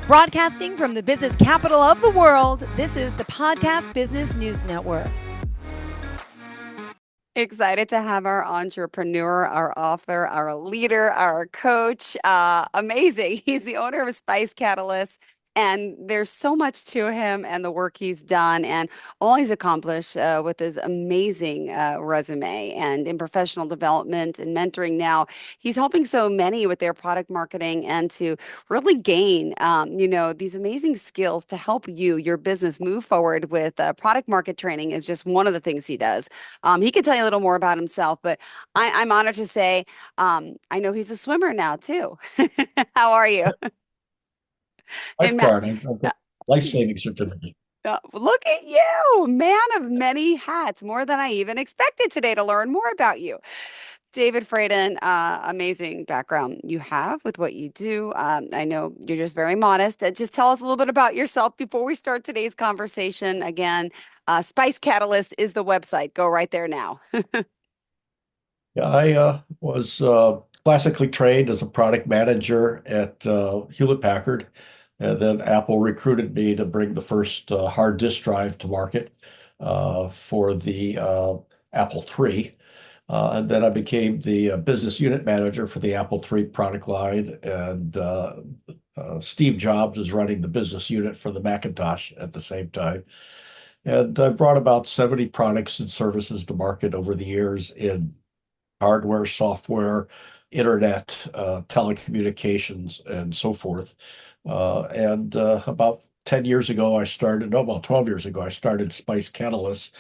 Broadcasting from the business capital of the world, this is the Podcast Business News Network. Excited to have our entrepreneur, our author, our leader, our coach. Amazing. He's the owner of Spice Catalyst, and there's so much to him and the work he's done and all he's accomplished with his amazing resume and in professional development and mentoring now. He's helping so many with their product marketing and to really gain, these amazing skills to help you, your business move forward with product market training is just one of the things he does. He could tell you a little more about himself, but I'm honored to say I know he's a swimmer now too. How are you? And Matt, Lifeguard. I've got life-saving certificate. look at you, man of many hats, more than I even expected today to learn more about you. David Frayden, amazing background you have with what you do. I know you're just very modest. Just tell us a little bit about yourself before we start today's conversation. Again, Spice Catalyst is the website. Go right there now. Yeah, I was classically trained as a product manager at Hewlett Packard, and then Apple recruited me to bring the first hard disk drive to market for the Apple III. And then I became the business unit manager for the Apple III product line, and Steve Jobs is running the business unit for the Macintosh at the same time. And I brought about 70 products and services to market over the years in hardware, software, internet, telecommunications, and so forth. And about 10 years ago, no, about 12 years ago, I started Spice Catalyst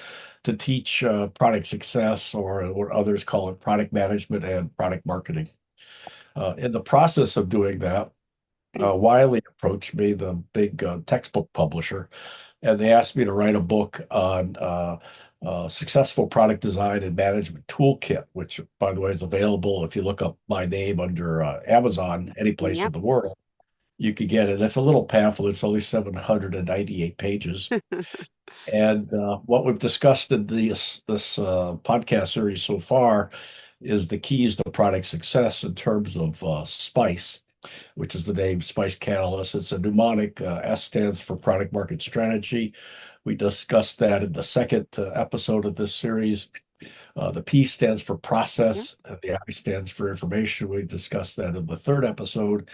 to teach product success, or what others call it, product management and product marketing. In the process of doing that, Wiley approached me, the big textbook publisher, and they asked me to write a book on successful product design and management toolkit, which, by the way, is available if you look up my name under Amazon, any place in Yep. the world. You could get it. It's a little pamphlet. It's only 798 pages. And what we've discussed in this podcast series so far is the keys to product success in terms of SPICE, which is the name Spice Catalyst. It's a mnemonic. S stands for product market strategy. We discussed that in the second episode of this series. The P stands for Yep. process, and the I stands for information. We discussed that in the third episode.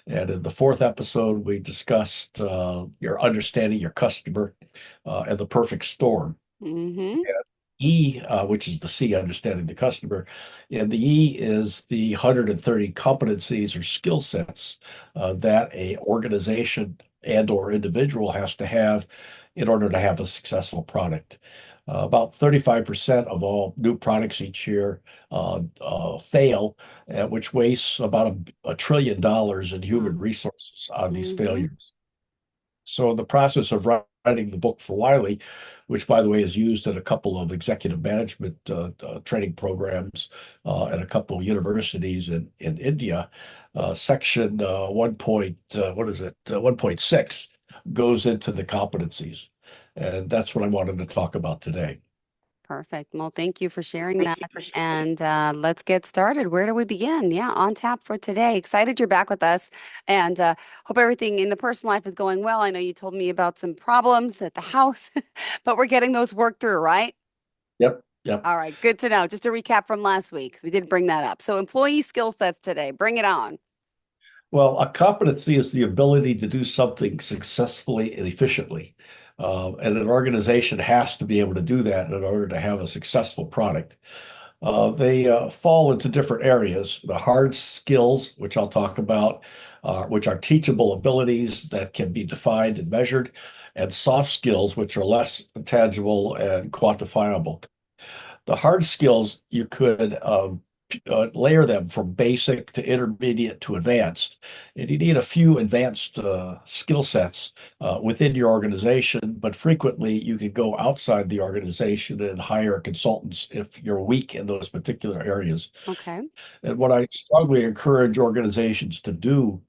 And in the fourth episode, we discussed your understanding your customer and the perfect storm. Mm-hmm. E, which is the C, understanding the customer, and the E is the 130 competencies or skill sets that a organization and or individual has to have in order to have a successful product. About 35% of all new products each year fail, which wastes about $1 trillion in human resources on these Mm-hmm. failures. So in the process of writing the book for Wiley, which, by the way, is used in a couple of executive management training programs at a couple of universities in India, section 1.6 goes into the competencies. And that's what I wanted to talk about today. Perfect. Well, thank you for sharing that. And let's get started. Where do we begin? Yeah, on tap for today. Excited you're back with us, and hope everything in the personal life is going well. I know you told me about some problems at the house, but we're getting those worked through, right? Yep, yep. All right, good to know. Just a recap from last week, 'cause we did bring that up. So employee skill sets today. Bring it on. Well, a competency is the ability to do something successfully and efficiently. And an organization has to be able to do that in order to have a successful product. They fall into different areas. The hard skills, which I'll talk about, which are teachable abilities that can be defined and measured, and soft skills, which are less tangible and quantifiable. The hard skills, you could layer them from basic to intermediate to advanced. And you need a few advanced skill sets within your organization, but frequently you can go outside the organization and hire consultants if you're weak in those particular areas. Okay. And what I strongly encourage organizations to do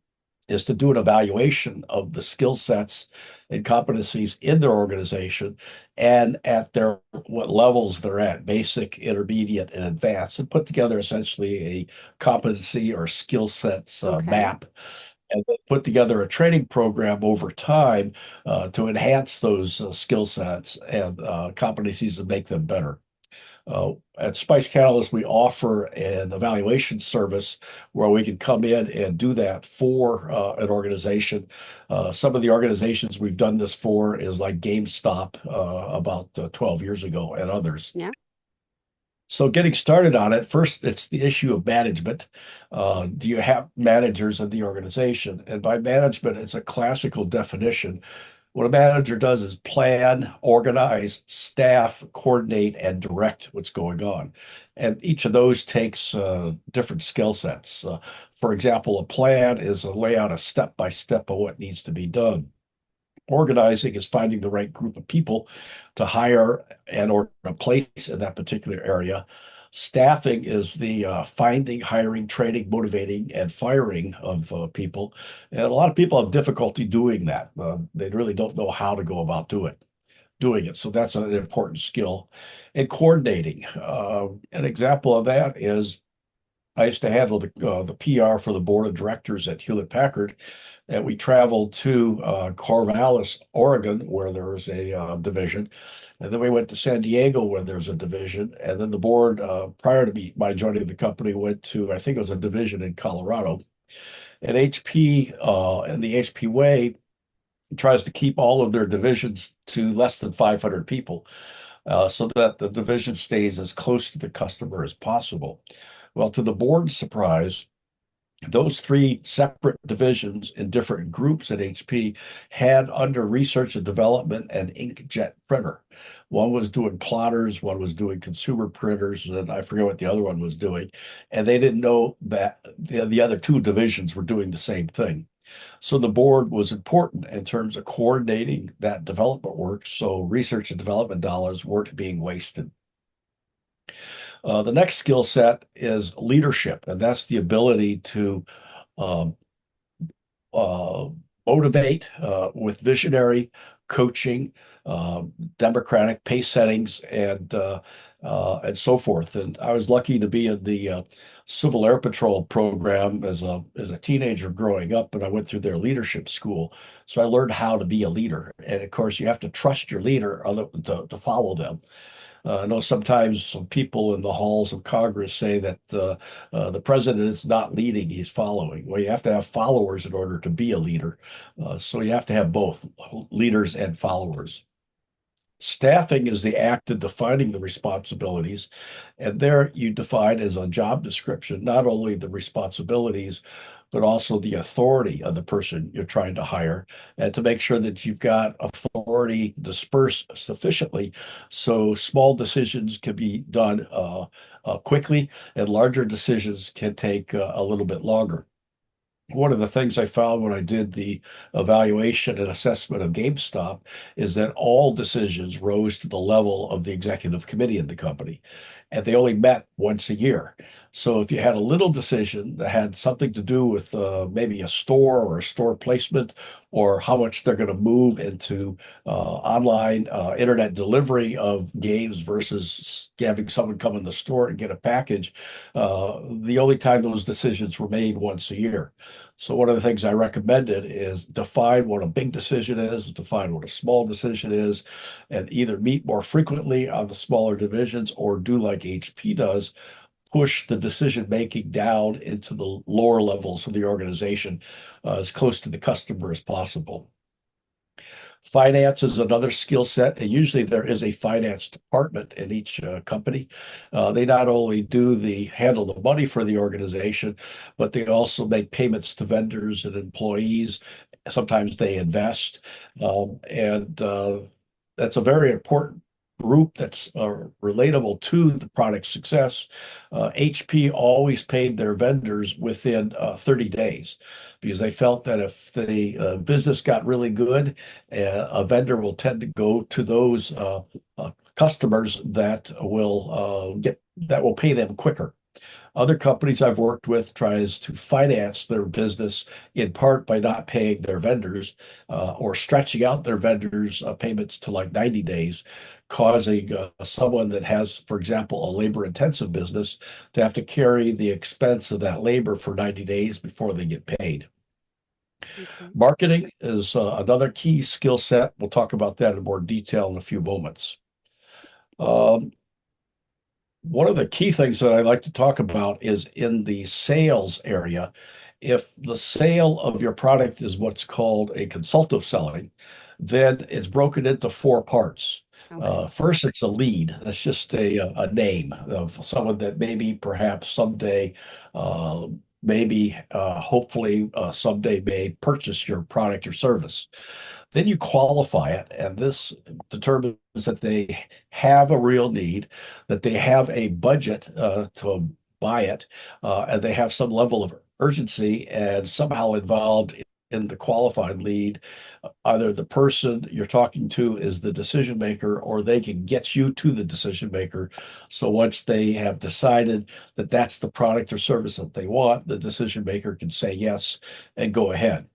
is to do an evaluation of the skill sets and competencies in their organization and at their what levels they're at, basic, intermediate, and advanced, and put together essentially a competency or skill sets Okay. map. and then put together a training program over time to enhance those skill sets and competencies and make them better. At Spice Catalyst, we offer an evaluation service where we can come in and do that for an organization. Some of the organizations we've done this for is like GameStop about 12 years ago and others. Yeah. So getting started on it, first, it's the issue of management. Do you have managers in the organization? And by management, it's a classical definition. What a manager does is plan, organize, staff, coordinate, and direct what's going on. And each of those takes different skill sets. For example, a plan is a layout, a step by step of what needs to be done. Organizing is finding the right group of people to hire and or place in that particular area. Staffing is the finding, hiring, training, motivating, and firing of people. And a lot of people have difficulty doing that. They really don't know how to go about doing it. So that's an important skill. And coordinating. An example of that is I used to handle the PR for the board of directors at Hewlett Packard, and we traveled to Corvallis, Oregon, where there was a division, and then we went to San Diego, where there's a division, and then the board, prior to my joining the company, went to I think it was a division in Colorado, and HP and the HP way tries to keep all of their divisions to less than 500 people, so that the division stays as close to the customer as possible. Well, to the board's surprise, those three separate divisions in different groups at HP had under research and development an inkjet printer. One was doing plotters, one was doing consumer printers, and I forget what the other one was doing. And they didn't know that the other two divisions were doing the same thing. So the board was important in terms of coordinating that development work so research and development dollars weren't being wasted. The next skill set is leadership, and that's the ability to um, uh, motivate with visionary coaching, democratic pace settings, and so forth. And I was lucky to be in the Civil Air Patrol program as a teenager growing up, and I went through their leadership school. So I learned how to be a leader. And of course, you have to trust your leader to follow them. I know sometimes some people in the halls of Congress say that the president is not leading, he's following. Well, you have to have followers in order to be a leader. So you have to have both leaders and followers. Staffing is the act of defining the responsibilities. And there you define as a job description, not only the responsibilities, but also the authority of the person you're trying to hire, and to make sure that you've got authority dispersed sufficiently so small decisions can be done quickly and larger decisions can take a little bit longer. One of the things I found when I did the evaluation and assessment of GameStop is that all decisions rose to the level of the executive committee in the company, and they only met once a year. So if you had a little decision that had something to do with maybe a store or a store placement or how much they're going to move into online internet delivery of games versus having someone come in the store and get a package, the only time those decisions were made once a year. So one of the things I recommended is define what a big decision is, define what a small decision is, and either meet more frequently on the smaller divisions or do like HP does, push the decision making down into the lower levels of the organization as close to the customer as possible. Finance is another skill set, and usually there is a finance department in each company. They not only handle the money for the organization, but they also make payments to vendors and employees. Sometimes they invest, and that's a very important group that's relatable to the product success. HP always paid their vendors within 30 days because they felt that if the business got really good, a vendor will tend to go to those customers that will pay them quicker. Other companies I've worked with tries to finance their business in part by not paying their vendors or stretching out their vendors' payments to like 90 days, causing someone that has, for example, a labor-intensive business to have to carry the expense of that labor for 90 days before they get paid. Okay. Marketing is another key skill set. We'll talk about that in more detail in a few moments. Um, One of the key things that I like to talk about is in the sales area. If the sale of your product is what's called a consultative selling, then it's broken into four parts. Okay. First, it's a lead. That's just a name of someone that maybe, perhaps someday, uh, maybe, hopefully, someday may purchase your product or service. Then you qualify it, and this determines that they have a real need, that they have a budget to buy it, and they have some level of urgency and somehow involved in the qualified lead. Either the person you're talking to is the decision maker, or they can get you to the decision maker. So once they have decided that that's the product or service that they want, the decision maker can say yes and go ahead.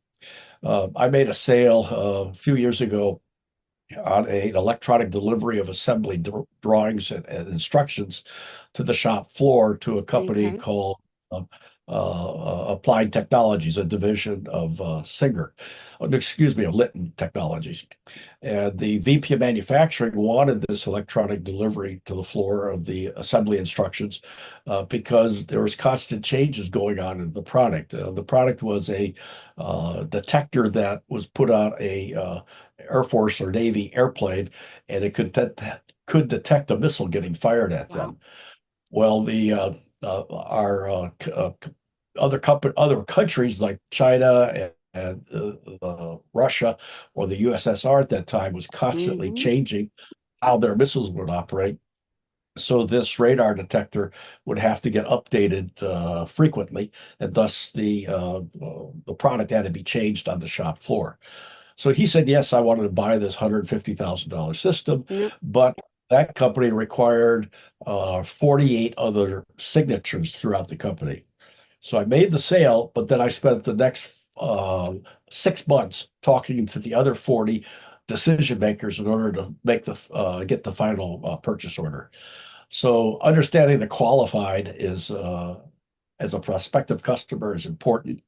I made a sale a few years ago on an electronic delivery of assembly drawings and instructions to the shop floor to a company Okay. called Applied Technologies, a division of Singer, excuse me, of Litton Technologies. And the VP of manufacturing wanted this electronic delivery to the floor of the assembly instructions because there was constant changes going on in the product. The product was a detector that was put on a Air Force or Navy airplane, and it could detect a missile getting fired at Wow. them. Well, the our other countries like China and Russia or the USSR at that time was constantly Hmm. changing how their missiles would operate. So this radar detector would have to get updated frequently, and thus the product had to be changed on the shop floor. So he said, yes, I wanted to buy this $150,000 system, Yep. but that company required 48 other signatures throughout the company. So I made the sale, but then I spent the next 6 months talking to the other 40 decision makers in order to make the get the final purchase order. So understanding the qualified is as a prospective customer is important.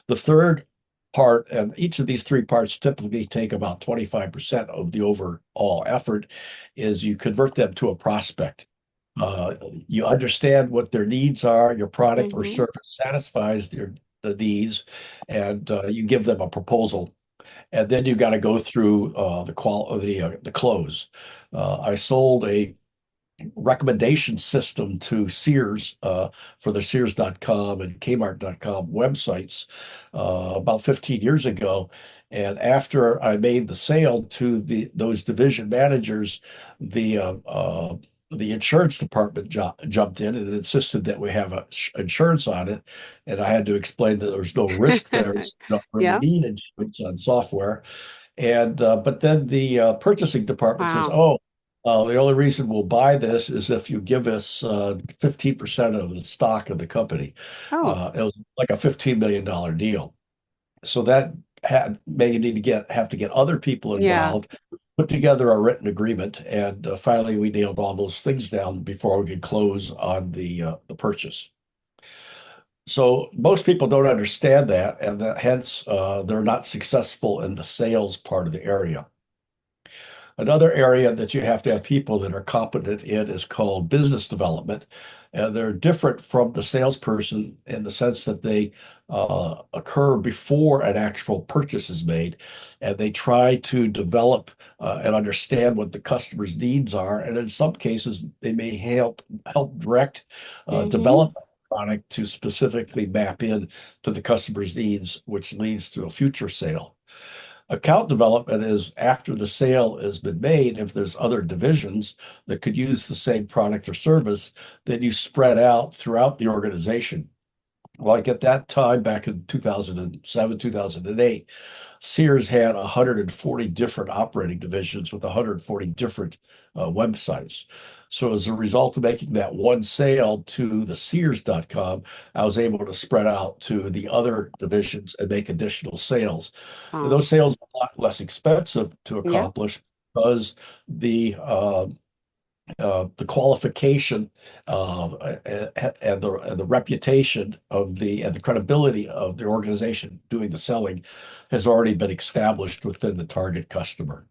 The third part, and each of these three parts typically take about 25% of the overall effort, is you convert them to a prospect. Uh, you understand what their needs are, your product or Hmm. service satisfies the needs, and you give them a proposal. And then you got to go through the close. I sold a recommendation system to Sears for the Sears.com and Kmart.com websites about 15 years ago. And after I made the sale to those division managers, the uh, uh, the insurance department jumped in and insisted that we have insurance on it. And I had to explain that there's no risk there. So you don't really Yeah. need insurance on software. And but then the purchasing department says, Wow. "Oh, the only reason we'll buy this is if you give us 15% of the stock of the company." Oh, It was like a $15 million deal. So that had may need to have to get other people yeah. involved, put together a written agreement, and finally we nailed all those things down before we could close on the purchase. So most people don't understand that, and that hence they're not successful in the sales part of the area. Another area that you have to have people that are competent in is called business development. And they're different from the salesperson in the sense that they occur before an actual purchase is made. And they try to develop and understand what the customer's needs are. And in some cases, they may help direct Hmm. develop a product to specifically map in to the customer's needs, which leads to a future sale. Account development is after the sale has been made, if there's other divisions that could use the same product or service, then you spread out throughout the organization. Like at that time, back in 2007, 2008, Sears had 140 different operating divisions with 140 different websites. So as a result of making that one sale to the Sears.com, I was able to spread out to the other divisions and make additional sales. And Oh, those sales are a lot less expensive to yeah. accomplish because the the qualification and the reputation and the credibility of the organization doing the selling has already been established within the target customer.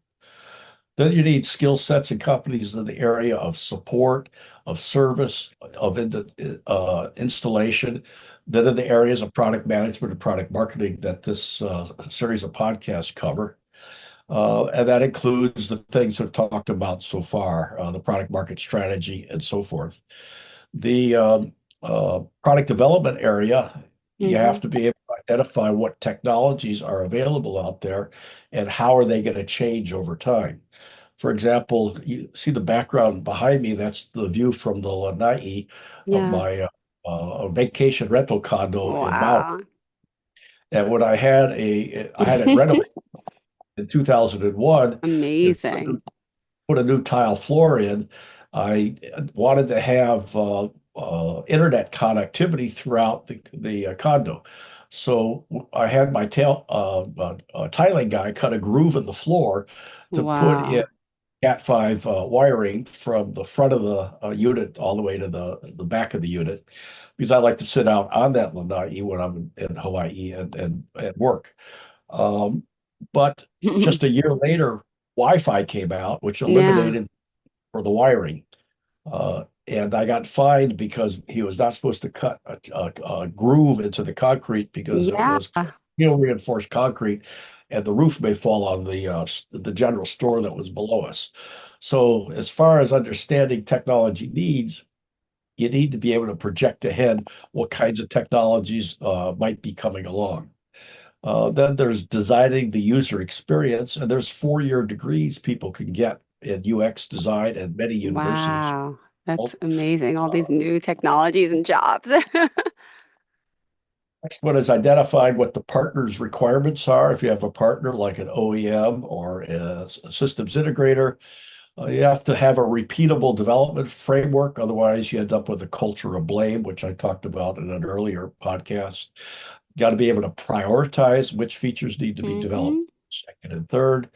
Then you need skill sets and companies in the area of support, of service, of installation, then in the areas of product management and product marketing that this series of podcasts cover. And that includes the things we've talked about so far, the product market strategy and so forth. The product development area, you Hmm. have to be able to identify what technologies are available out there and how are they going to change over time. For example, you see the background behind me, that's the view from the lanai of Yeah. my vacation rental condo in Maui. Wow. And when I had it renovated in 2001 and Amazing. put a new tile floor in. I wanted to have internet connectivity throughout the condo. So I had my tiling guy cut a groove in the floor to put in Wow. Cat5 wiring from the front of the unit all the way to the back of the unit, because I like to sit out on that lanai when I'm in Hawaii and work. Um, but just a year later, Wi-Fi came out, which Yeah. eliminated for the wiring. And I got fined because he was not supposed to cut a groove into the concrete because it Yeah. was steel reinforced concrete, and the roof may fall on the general store that was below us. So, as far as understanding technology needs, you need to be able to project ahead what kinds of technologies might be coming along. Then there's designing the user experience, and there's 4-year degrees people can get in UX design at many universities. Wow. That's Well, amazing. All these new technologies and jobs. next one is identifying what the partner's requirements are. If you have a partner like an OEM or a systems integrator, you have to have a repeatable development framework. Otherwise, you end up with a culture of blame, which I talked about in an earlier podcast. You got to be able to prioritize which features need to be developed Hmm. second and third.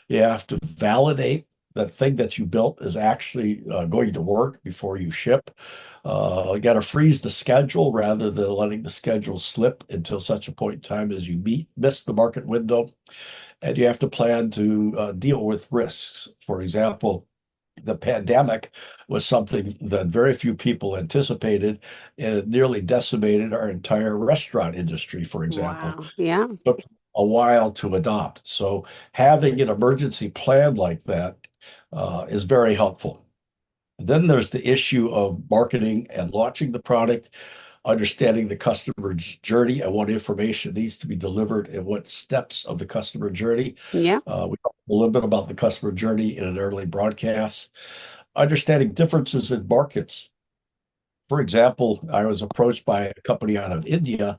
You have to validate that thing that you built is actually going to work before you ship. You got to freeze the schedule rather than letting the schedule slip until such a point in time as you miss the market window. And you have to plan to deal with risks. For example, the pandemic was something that very few people anticipated, and it nearly decimated our entire restaurant industry, for example. Wow. Yeah. Took a while to adopt. So having an emergency plan like that is very helpful. Then there's the issue of marketing and launching the product, understanding the customer's journey and what information needs to be delivered and what steps of the customer journey. Yeah. We talked a little bit about the customer journey in an early broadcast. Understanding differences in markets. For example, I was approached by a company out of India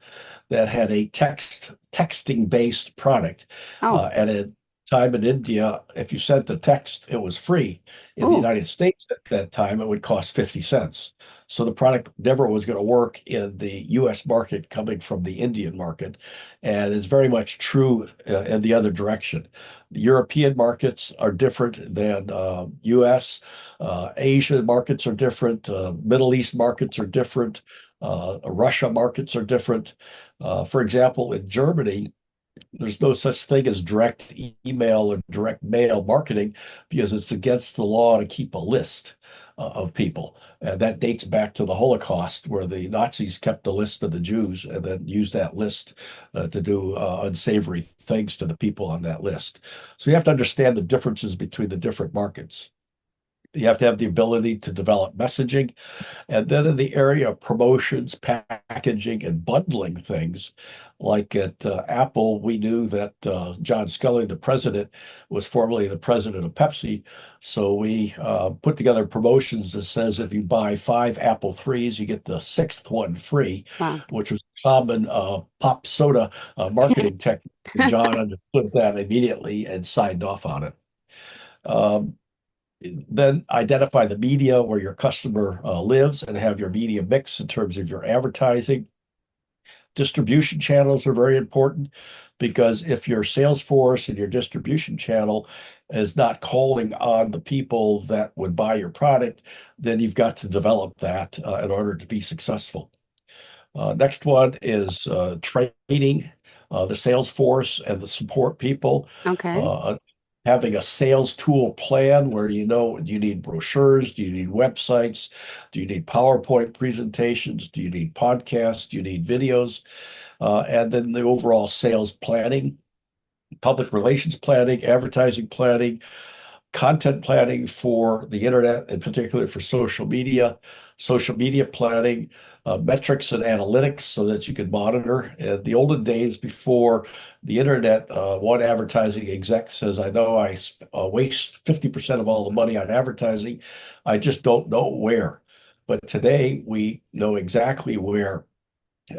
that had a texting based product. Oh. At a time in India, if you sent a text, it was free. In the Oh. United States at that time, it would cost 50 cents. So the product never was going to work in the US market coming from the Indian market. And it's very much true in the other direction. The European markets are different than US. Asia markets are different. Middle East markets are different. Russia markets are different. For example, in Germany, there's no such thing as direct email or direct mail marketing because it's against the law to keep a list of people. And that dates back to the Holocaust, where the Nazis kept a list of the Jews and then used that list to do unsavory things to the people on that list. So you have to understand the differences between the different markets. You have to have the ability to develop messaging. And then in the area of promotions, packaging, and bundling things, like at Apple, we knew that John Sculley, the president, was formerly the president of Pepsi. So we put together promotions that says if you buy 5 Apple IIIs, you get the sixth one free, Wow. which was common pop soda marketing technique. John understood that immediately and signed off on it. Um, then identify the media where your customer lives and have your media mix in terms of your advertising. Distribution channels are very important because if your sales force and your distribution channel is not calling on the people that would buy your product, then you've got to develop that in order to be successful. Next one is training the sales force and the support people. Okay. Uh, Having a sales tool plan where do you need brochures? Do you need websites? Do you need PowerPoint presentations? Do you need podcasts? Do you need videos? And then the overall sales planning, public relations planning, advertising planning, content planning for the internet, in particular for social media planning, metrics and analytics so that you can monitor. In the olden days before the internet, one advertising exec says, I know I waste 50% of all the money on advertising. I just don't know where. But today we know exactly where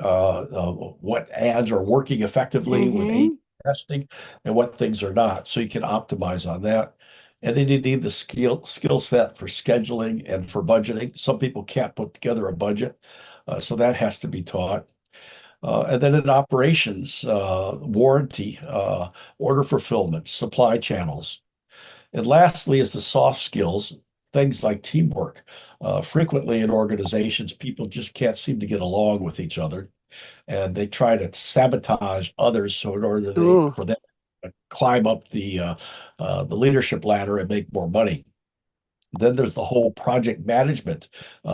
what ads are working effectively with A/B Mm-hmm. testing and what things are not. So you can optimize on that. And then you need the skill set for scheduling and for budgeting. Some people can't put together a budget, so that has to be taught. And then in operations, warranty, order fulfillment, supply channels. And lastly is the soft skills, things like teamwork. Frequently in organizations, people just can't seem to get along with each other, and they try to sabotage others so in order Ooh, for them to climb up the leadership ladder and make more money. Then there's the whole project management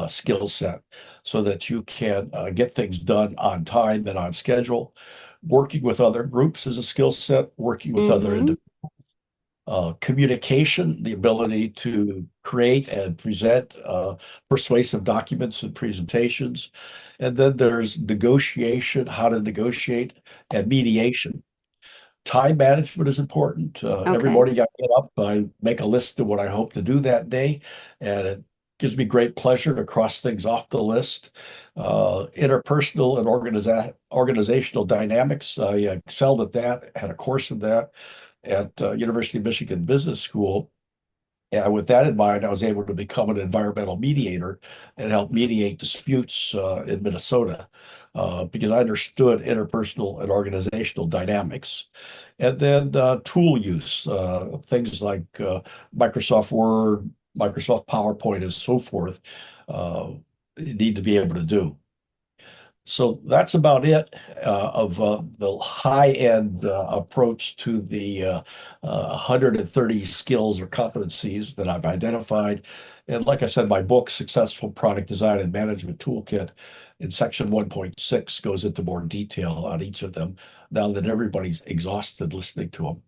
skill set so that you can get things done on time and on schedule. Working with other groups is a skill set, working with other mm-hmm. individuals, communication, the ability to create and present persuasive documents and presentations. And then there's negotiation, how to negotiate, and mediation. Time management is important. Every Okay. morning I get up, I make a list of what I hope to do that day, and it gives me great pleasure to cross things off the list. Interpersonal and organizational dynamics, I excelled at that, had a course in that at University of Michigan Business School. And with that in mind, I was able to become an environmental mediator and help mediate disputes in Minnesota because I understood interpersonal and organizational dynamics. And then tool use, things like Microsoft Word, Microsoft PowerPoint, and so forth, you need to be able to do. So that's about it of the high-end approach to the 130 skills or competencies that I've identified. And like I said, my book, Successful Product Design and Management Toolkit, in section 1.6 goes into more detail on each of them now that everybody's exhausted listening to them.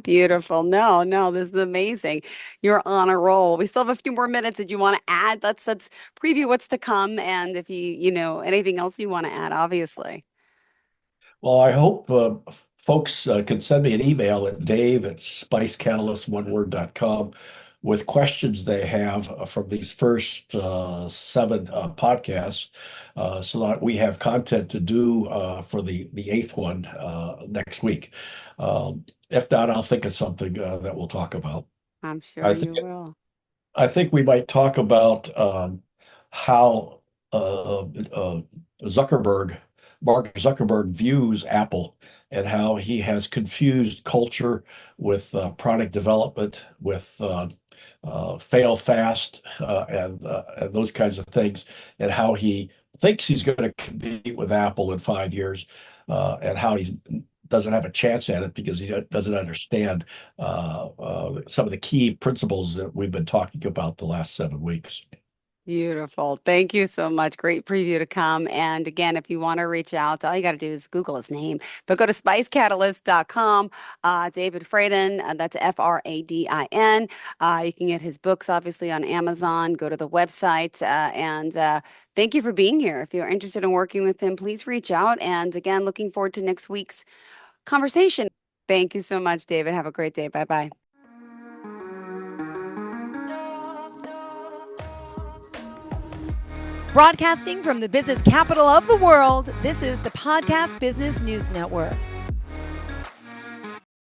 Beautiful. No, no, this is amazing. You're on a roll. We still have a few more minutes. Did you want to add? Let's preview what's to come, and if anything else you want to add, obviously. Well, I hope folks can send me an email at dave@spicecatalyst1word.com with questions they have from these first seven podcasts so that we have content to do for the eighth one next week. If not, I'll think of something that we'll talk about. I'm sure I think you will. we might talk about how Zuckerberg, Mark Zuckerberg, views Apple and how he has confused culture with product development, with fail fast, and those kinds of things, and how he thinks he's going to compete with Apple in 5 years, and how he doesn't have a chance at it because he doesn't understand some of the key principles that we've been talking about the last 7 weeks. Beautiful. Thank you so much. Great preview to come. And again, if you want to reach out, all you got to do is Google his name, but go to spicecatalyst.com. David Fradin, that's Fradin. You can get his books obviously on Amazon. Go to the website. And thank you for being here. If you're interested in working with him, please reach out. And again, looking forward to next week's conversation. Thank you so much, David. Have a great day. Bye bye. Broadcasting from the business capital of the world, this is the Podcast Business News Network.